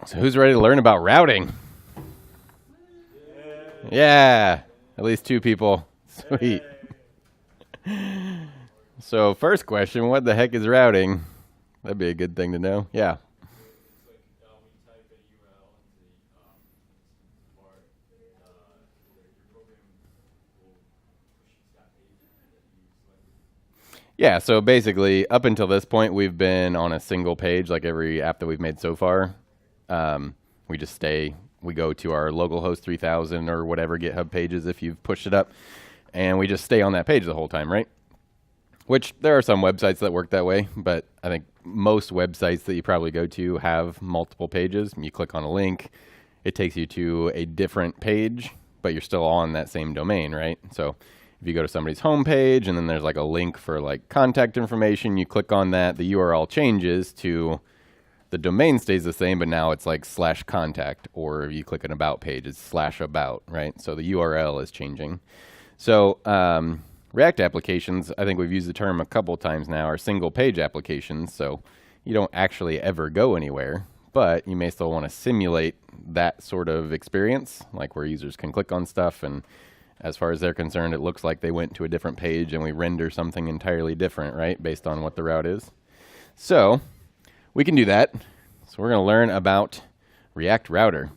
So who's ready to learn about routing? Yeah, at least 2 people. Sweet. So first question, what the heck is routing? That'd be a good thing to know. Yeah. Yeah, so basically, up until this point, we've been on a single page, like every app that we've made so far. We just we go to our localhost 3000 or whatever GitHub pages if you've pushed it up, and we just stay on that page the whole time, right? Which there are some websites that work that way, but I think most websites that you probably go to have multiple pages. You click on a link, it takes you to a different page, but you're still on that same domain, right? So if you go to somebody's homepage and then there's like a link for like contact information, you click on that, the URL changes to, the domain stays the same, but now it's like /contact, or if you click an about page, it's /about, right? So the URL is changing. So React applications, I think we've used the term a couple times now, are single page applications. So you don't actually ever go anywhere, but you may still want to simulate that sort of experience, like where users can click on stuff, and as far as they're concerned, it looks like they went to a different page and we render something entirely different, right, based on what the route is. So we can do that. So we're going to learn about React Router,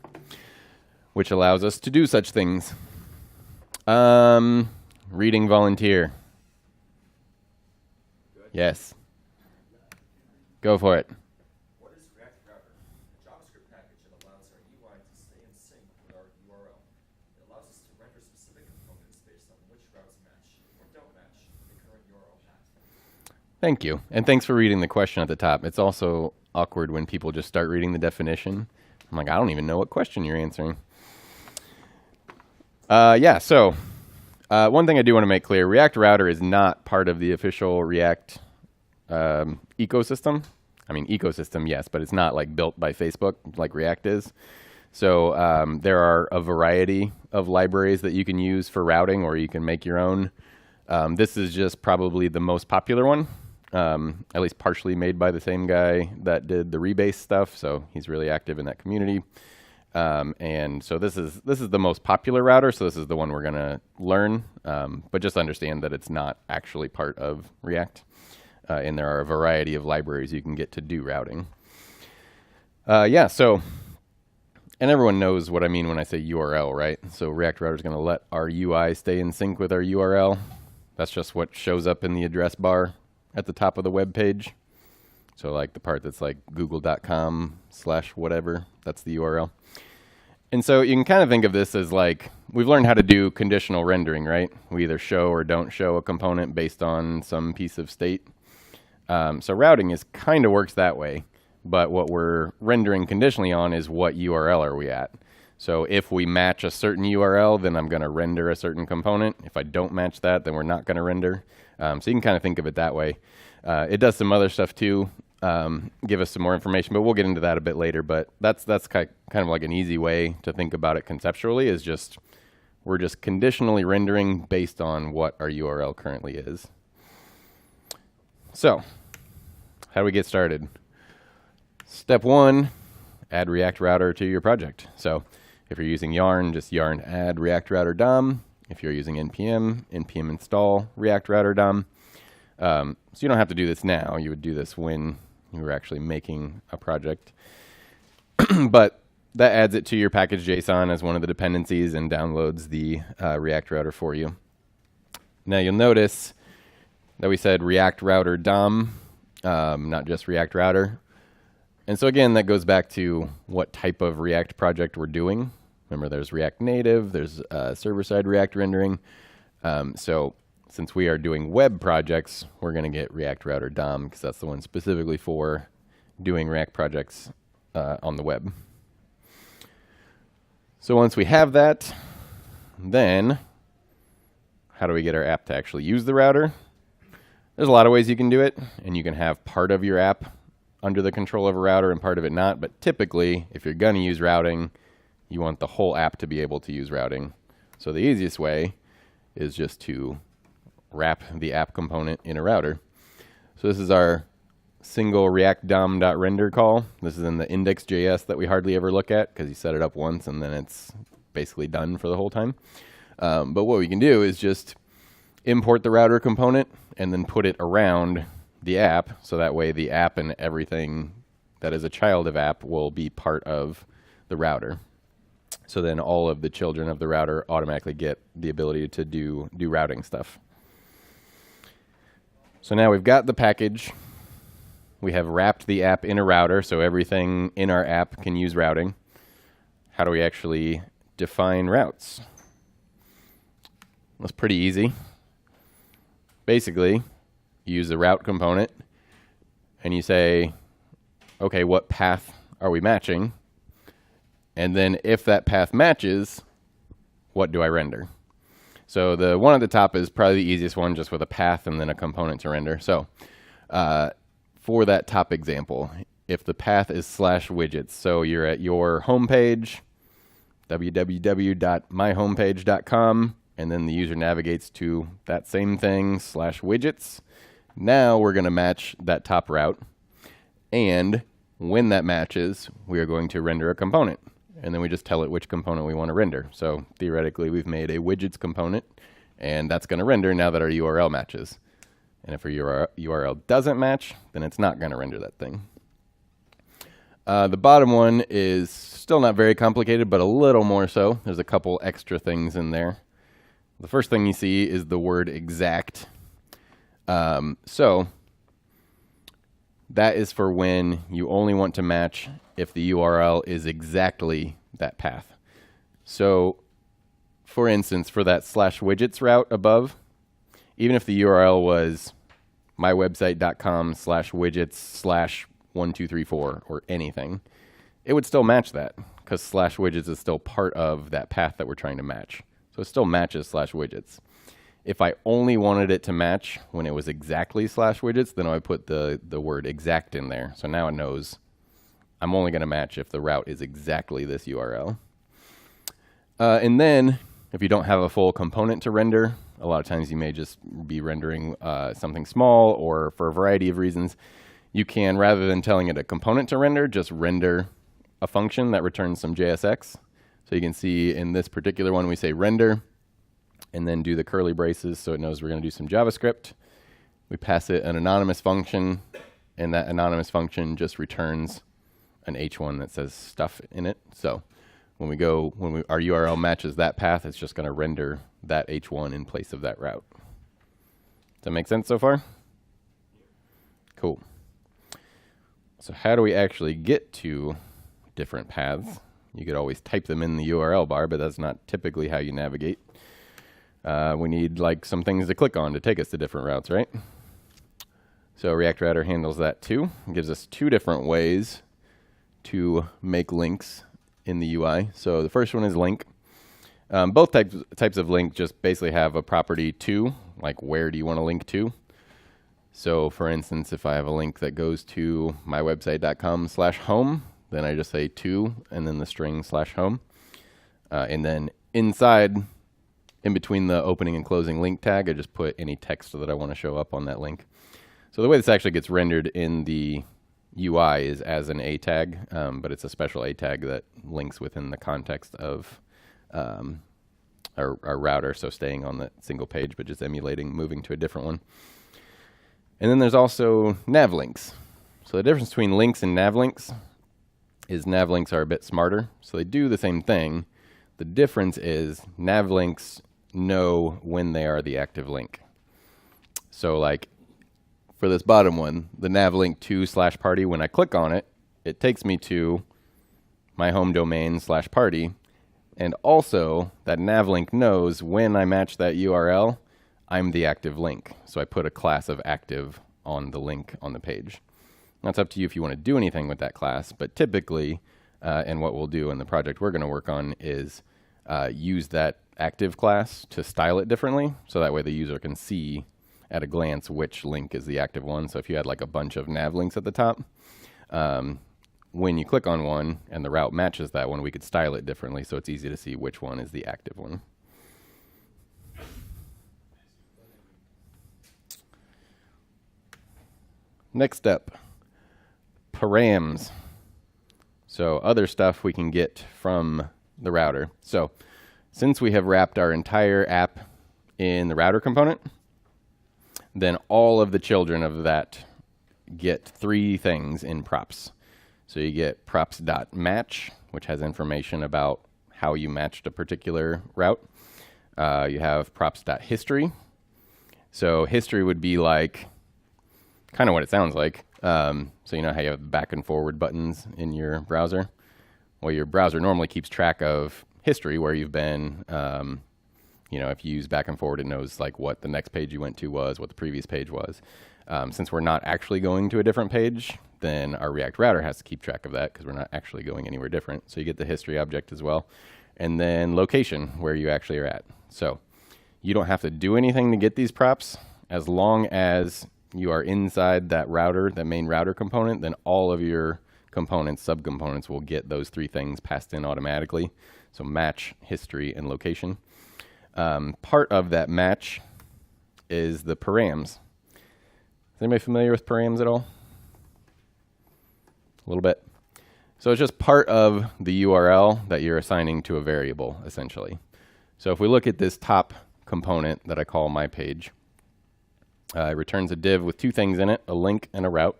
which allows us to do such things. Reading volunteer. Good. Yes. Go for it. What is React Router? A JavaScript package that allows our UI to stay in sync with our URL. It allows us to render specific components based on which routes match or don't match the current URL path. Thank you. And thanks for reading the question at the top. It's also awkward when people just start reading the definition. I'm like, I don't even know what question you're answering. So one thing I do want to make clear, React Router is not part of the official React ecosystem. I mean, ecosystem, yes, but it's not like built by Facebook like React is. So there are a variety of libraries that you can use for routing, or you can make your own. This is just probably the most popular one, at least partially made by the same guy that did the rebase stuff. So he's really active in that community. And so this is the most popular router. So this is the one we're going to learn. But just understand that it's not actually part of React. And there are a variety of libraries you can get to do routing. And everyone knows what I mean when I say URL, right? So React Router is going to let our UI stay in sync with our URL. That's just what shows up in the address bar at the top of the web page. So like the part that's like google.com/whatever, that's the URL. And so you can kind of think of this as like, we've learned how to do conditional rendering, right? We either show or don't show a component based on some piece of state. So routing kind of works that way. But what we're rendering conditionally on is what URL are we at. So if we match a certain URL, then I'm going to render a certain component. If I don't match that, then we're not going to render. So you can kind of think of it that way. It does some other stuff too, give us some more information, but we'll get into that a bit later. But that's kind of like an easy way to think about it conceptually, is just we're just conditionally rendering based on what our URL currently is. So how do we get started? Step 1, add React Router to your project. So if you're using Yarn, just yarn add React Router DOM. If you're using NPM install React Router DOM. So you don't have to do this now. You would do this when you were actually making a project. But that adds it to your package.json as one of the dependencies and downloads the React Router for you. Now you'll notice that we said React Router DOM, not just React Router. And so again, that goes back to what type of React project we're doing. Remember, there's React Native, there's server-side React rendering. So since we are doing web projects, we're going to get React Router DOM, because that's the one specifically for doing React projects on the web. So once we have that, then how do we get our app to actually use the router? There's a lot of ways you can do it, and you can have part of your app under the control of a router and part of it not. But typically, if you're going to use routing, you want the whole app to be able to use routing. So the easiest way is just to wrap the app component in a router. So this is our single React DOM.render call. This is in the index.js that we hardly ever look at because you set it up once and then it's basically done for the whole time. But what we can do is just import the router component and then put it around the app, so that way the app and everything that is a child of app will be part of the router. So then all of the children of the router automatically get the ability to do routing stuff. So now we've got the package. We have wrapped the app in a router, so everything in our app can use routing. How do we actually define routes? That's pretty easy. Basically, you use the route component and you say, okay, what path are we matching? And then if that path matches, what do I render? So the one at the top is probably the easiest one, just with a path and then a component to render. So for that top example, if the path is /widgets, so you're at your homepage, www.myhomepage.com, and then the user navigates to that same thing, /widgets. Now we're going to match that top route. And when that matches, we are going to render a component. And then we just tell it which component we want to render. So theoretically, we've made a widgets component, and that's going to render now that our URL matches. And if our URL doesn't match, then it's not going to render that thing. The bottom one is still not very complicated, but a little more so. There's a couple extra things in there. The first thing you see is the word exact. So that is for when you only want to match if the URL is exactly that path. So for instance, for that /widgets route above, even if the URL was mywebsite.com/widgets/1234 or anything, it would still match that because /widgets is still part of that path that we're trying to match. So it still matches /widgets. If I only wanted it to match when it was exactly /widgets, then I put the word exact in there. So now it knows I'm only going to match if the route is exactly this URL. And then if you don't have a full component to render, a lot of times you may just be rendering something small, or for a variety of reasons, you can, rather than telling it a component to render, just render a function that returns some JSX. So you can see in this particular one, we say render, and then do the curly braces so it knows we're going to do some JavaScript. We pass it an anonymous function, and that anonymous function just returns an H1 that says stuff in it. So when our URL matches that path, it's just going to render that H1 in place of that route. Does that make sense so far? Cool. So how do we actually get to different paths? You could always type them in the URL bar, but that's not typically how you navigate. We need like some things to click on to take us to different routes, right? So React Router handles that too. It gives us two different ways to make links in the UI. So the first one is link. Both types of link just basically have a property to, like where do you want to link to? So for instance, if I have a link that goes to mywebsite.com/home, then I just say to, and then the string /home. And then inside, in between the opening and closing link tag, I just put any text that I want to show up on that link. So the way this actually gets rendered in the UI is as an A tag, but it's a special A tag that links within the context of our router, so staying on that single page, but just emulating, moving to a different one. And then there's also nav links. So the difference between links and nav links is nav links are a bit smarter. So they do the same thing. The difference is nav links know when they are the active link. So like for this bottom one, the nav link to /party, when I click on it, it takes me to my home domain /party. And also that nav link knows when I match that URL, I'm the active link. So I put a class of active on the link on the page. That's up to you if you want to do anything with that class, but typically, and what we'll do in the project we're going to work on is use that active class to style it differently, so that way the user can see at a glance which link is the active one. So if you had like a bunch of nav links at the top, when you click on one and the route matches that one, we could style it differently so it's easy to see which one is the active one. Next step. params. So other stuff we can get from the router. So since we have wrapped our entire app in the router component, then all of the children of that get 3 things in props. So you get props.match, which has information about how you matched a particular route. You have props.history. So history would be like kind of what it sounds like. So you know how you have back and forward buttons in your browser? Well, your browser normally keeps track of history, where you've been. You know, if you use back and forward, it knows like what the next page you went to was, what the previous page was. Since we're not actually going to a different page, then our React router has to keep track of that because we're not actually going anywhere different. So you get the history object as well. And then location, where you actually are at. So you don't have to do anything to get these props. As long as you are inside that router, that main router component, then all of your components, subcomponents, will get those 3 things passed in automatically. So match, history, and location. Part of that match is the params. Is anybody familiar with params at all? A little bit. So it's just part of the URL that you're assigning to a variable, essentially. So if we look at this top component that I call my page, it returns a div with 2 things in it, a link and a route.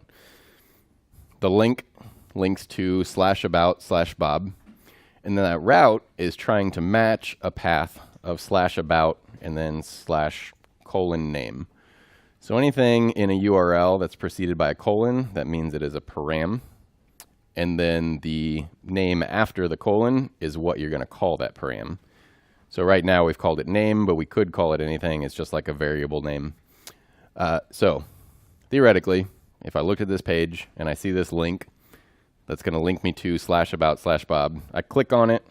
The link links to /about/Bob, and then that route is trying to match a path of /about and then /:name. So anything in a URL that's preceded by a colon, that means it is a param. And then the name after the colon is what you're going to call that param. So right now we've called it name, but we could call it anything. It's just like a variable name. So theoretically, if I look at this page and I see this link that's going to link me to /about/Bob, I click on it.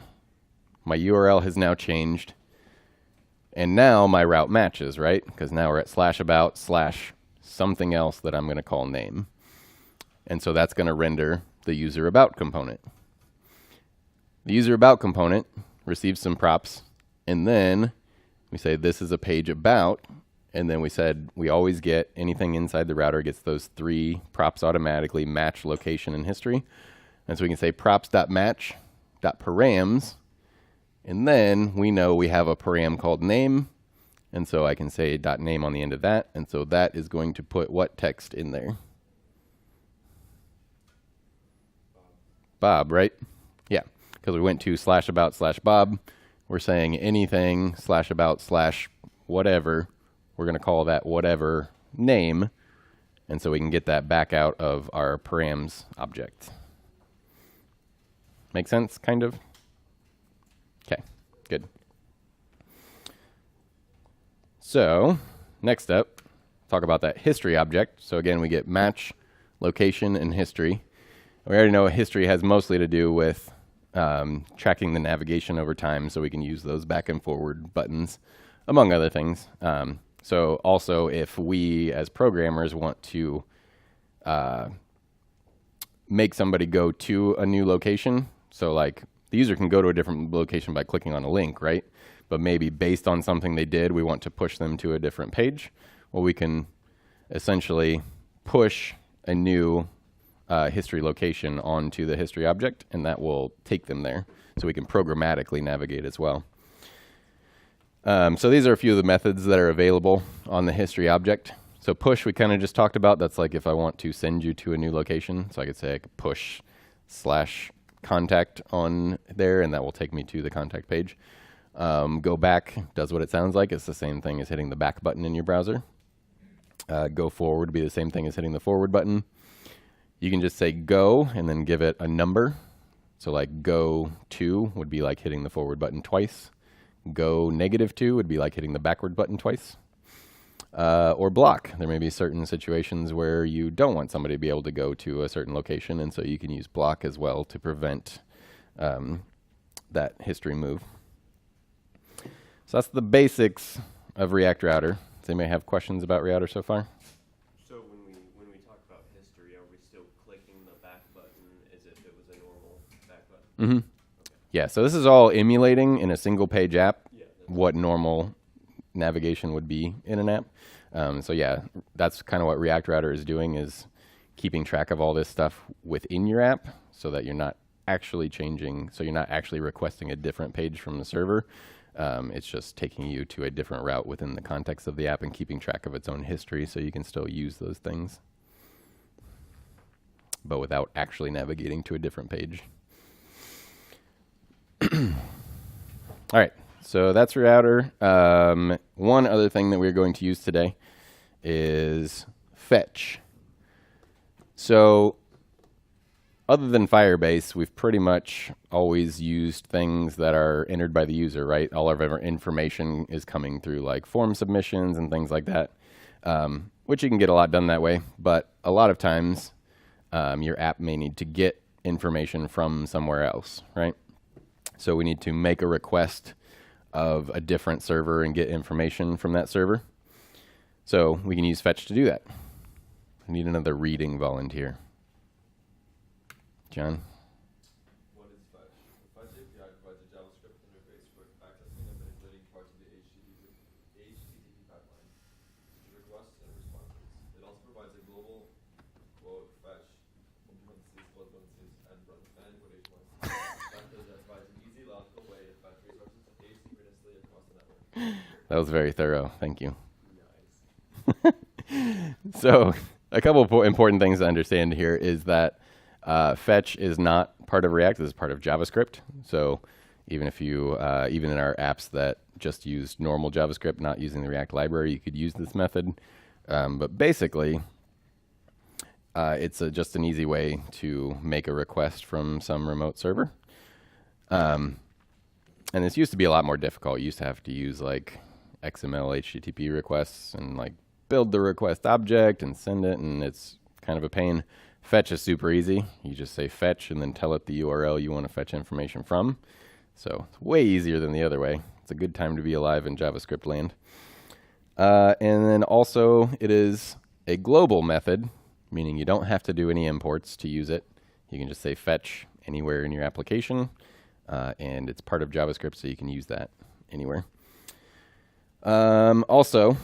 My URL has now changed. And now my route matches, right? Because now we're at /about/something else that I'm going to call name. And so that's going to render the user about component. The user about component receives some props, and then we say this is a page about, and then we said we always get anything inside the router gets those 3 props automatically, match, location, and history. And so we can say props.match.params, and then we know we have a param called name, and so I can say .name on the end of that, and so that is going to put what text in there? Bob, right? Yeah, because we went to /about/Bob. We're saying anything /about/whatever. We're going to call that whatever name, and so we can get that back out of our params object. Make sense, kind of? Okay, good. So next up, talk about that history object. So again, we get match, location, and history. We already know history has mostly to do with tracking the navigation over time, so we can use those back and forward buttons, among other things. So also, if we as programmers want to make somebody go to a new location, so like the user can go to a different location by clicking on a link, right? But maybe based on something they did, we want to push them to a different page. Well, we can essentially push a new history location onto the history object, and that will take them there. So we can programmatically navigate as well. So these are a few of the methods that are available on the history object. So push, we kind of just talked about. That's like if I want to send you to a new location. So I could say I could push /contact on there, and that will take me to the contact page. Go back does what it sounds like. It's the same thing as hitting the back button in your browser. Go forward would be the same thing as hitting the forward button. You can just say go and then give it a number. So like go to would be like hitting the forward button twice. Go -2 would be like hitting the backward button twice. Or block. There may be certain situations where you don't want somebody to be able to go to a certain location, and so you can use block as well to prevent that history move. So that's the basics of React Router. Does anybody have questions about Router so far? So when we talk about history, are we still clicking the back button as if it was a normal back button? Mm-hmm. Okay. Yeah, so this is all emulating in a single page app what normal navigation would be in an app. So yeah, that's kind of what React Router is doing, is keeping track of all this stuff within your app so that you're not actually changing, so you're not actually requesting a different page from the server. It's just taking you to a different route within the context of the app and keeping track of its own history so you can still use those things, but without actually navigating to a different page. All right, so that's router. One other thing that we're going to use today is fetch. So other than Firebase, we've pretty much always used things that are entered by the user, right? All of our information is coming through like form submissions and things like that, which you can get a lot done that way. But a lot of times your app may need to get information from somewhere else, right? So we need to make a request of a different server and get information from that server. So we can use fetch to do that. I need another reading volunteer. John? What is fetch? The fetch API provides a JavaScript interface for accessing and manipulating parts of the HTTP pipeline, such as requests and responses. It also provides a global quote fetch, in parentheses, close parentheses, and quotation marks. That provides an easy, logical way to fetch resources asynchronously across the network. That was very thorough. Thank you. Nice. So a couple of important things to understand here is that fetch is not part of React. This is part of JavaScript. So even if you, even in our apps that just use normal JavaScript, not using the React library, you could use this method. But basically, it's just an easy way to make a request from some remote server. And this used to be a lot more difficult. You used to have to use like XML HTTP requests and like build the request object and send it, and it's kind of a pain. Fetch is super easy. You just say fetch and then tell it the URL you want to fetch information from. So it's way easier than the other way. It's a good time to be alive in JavaScript land. And then also it is a global method, meaning you don't have to do any imports to use it. You can just say fetch anywhere in your application, and it's part of JavaScript, so you can use that anywhere. Also, it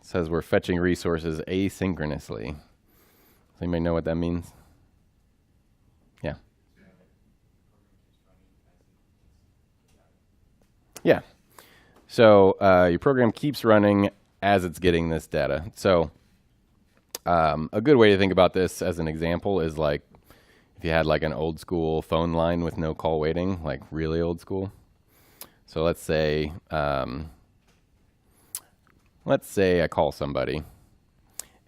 says we're fetching resources asynchronously. Does anybody know what that means? Yeah. Yeah. So your program keeps running as it's getting this data. So a good way to think about this as an example is like if you had like an old school phone line with no call waiting, like really old school. So let's say I call somebody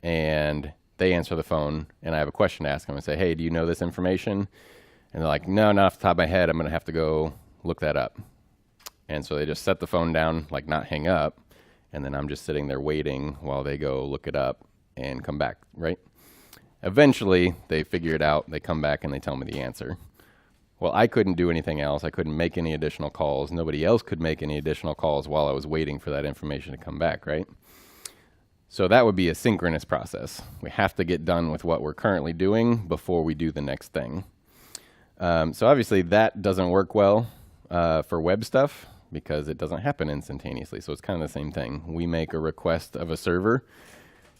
and they answer the phone and I have a question to ask them. I say, hey, do you know this information? And they're like, no, not off the top of my head. I'm going to have to go look that up. And so they just set the phone down, like not hang up. And then I'm just sitting there waiting while they go look it up and come back, right? Eventually, they figure it out. They come back and they tell me the answer. Well, I couldn't do anything else. I couldn't make any additional calls. Nobody else could make any additional calls while I was waiting for that information to come back, right? So that would be a synchronous process. We have to get done with what we're currently doing before we do the next thing. So obviously that doesn't work well for web stuff because it doesn't happen instantaneously. So it's kind of the same thing. We make a request of a server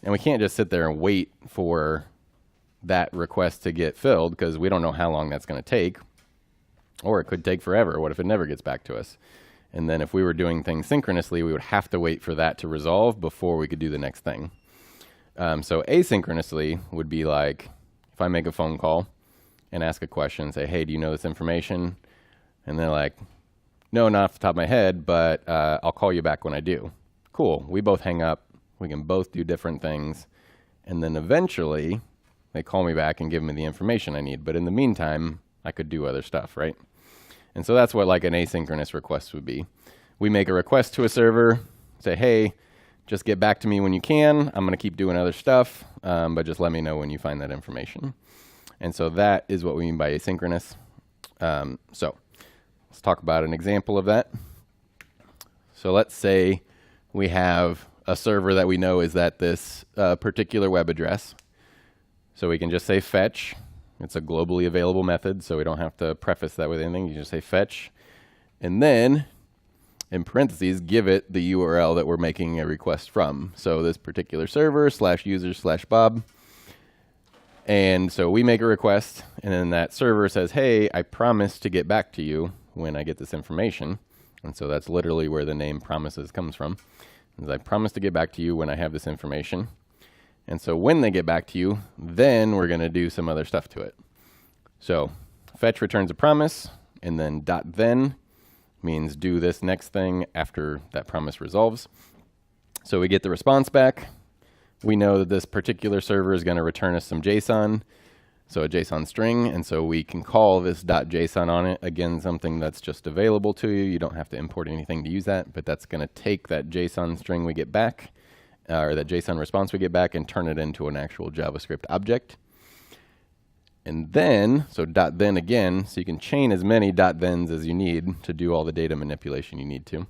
and we can't just sit there and wait for that request to get filled because we don't know how long that's going to take, or it could take forever. What if it never gets back to us? And then if we were doing things synchronously, we would have to wait for that to resolve before we could do the next thing. So asynchronously would be like if I make a phone call and ask a question, say, hey, do you know this information? And they're like, no, not off the top of my head, but I'll call you back when I do. Cool. We both hang up. We can both do different things. And then eventually they call me back and give me the information I need. But in the meantime, I could do other stuff, right? And so that's what like an asynchronous request would be. We make a request to a server, say, hey, just get back to me when you can. I'm going to keep doing other stuff, but just let me know when you find that information. And so that is what we mean by asynchronous. So let's talk about an example of that. So let's say we have a server that we know is at this particular web address. So we can just say fetch. It's a globally available method, so we don't have to preface that with anything. You just say fetch. And then, in parentheses, give it the URL that we're making a request from. So this particular server /user/Bob. And so we make a request, and then that server says, hey, I promise to get back to you when I get this information. And so that's literally where the name promises comes from. Is I promise to get back to you when I have this information. And so when they get back to you, then we're going to do some other stuff to it. So fetch returns a promise, and then .then means do this next thing after that promise resolves. So we get the response back. We know that this particular server is going to return us some JSON, so a JSON string, and so we can call this .json on it. Again, something that's just available to you. You don't have to import anything to use that, but that's going to take that JSON string we get back, or that JSON response we get back, and turn it into an actual JavaScript object. And then, so .then again, so you can chain as many .thens as you need to do all the data manipulation you need to.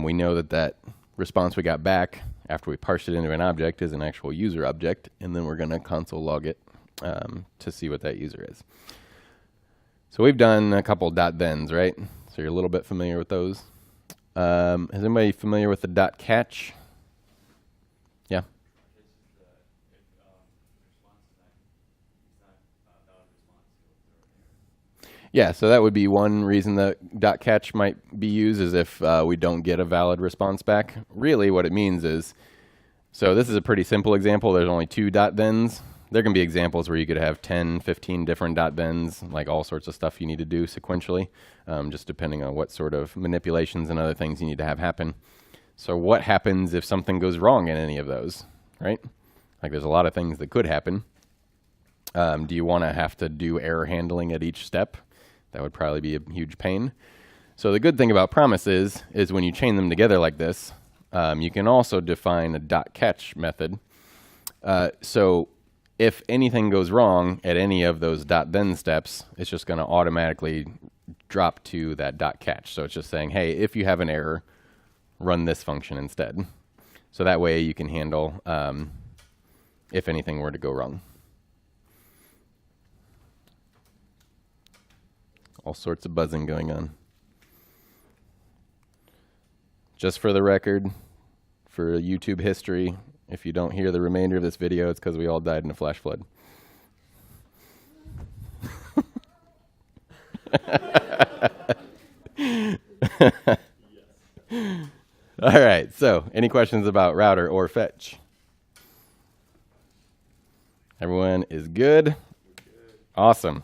We know that that response we got back after we parsed it into an object is an actual user object, and then we're going to console log it to see what that user is. So we've done a couple .thens, right? So you're a little bit familiar with those. Is anybody familiar with the .catch? Yeah? Yeah, so that would be one reason that .catch might be used, is if we don't get a valid response back. Really what it means is, so this is a pretty simple example. There's only 2 .thens. There can be examples where you could have 10, 15 different .thens, like all sorts of stuff you need to do sequentially, just depending on what sort of manipulations and other things you need to have happen. So what happens if something goes wrong in any of those, right? Like there's a lot of things that could happen. Do you want to have to do error handling at each step? That would probably be a huge pain. So the good thing about promises is when you chain them together like this, you can also define a .catch method. So if anything goes wrong at any of those .then steps, it's just going to automatically drop to that .catch. So it's just saying, hey, if you have an error, run this function instead. So that way you can handle if anything were to go wrong. All sorts of buzzing going on. Just for the record, for YouTube history, if you don't hear the remainder of this video, it's because we all died in a flash flood. All right, so any questions about router or fetch? Everyone is good? Awesome.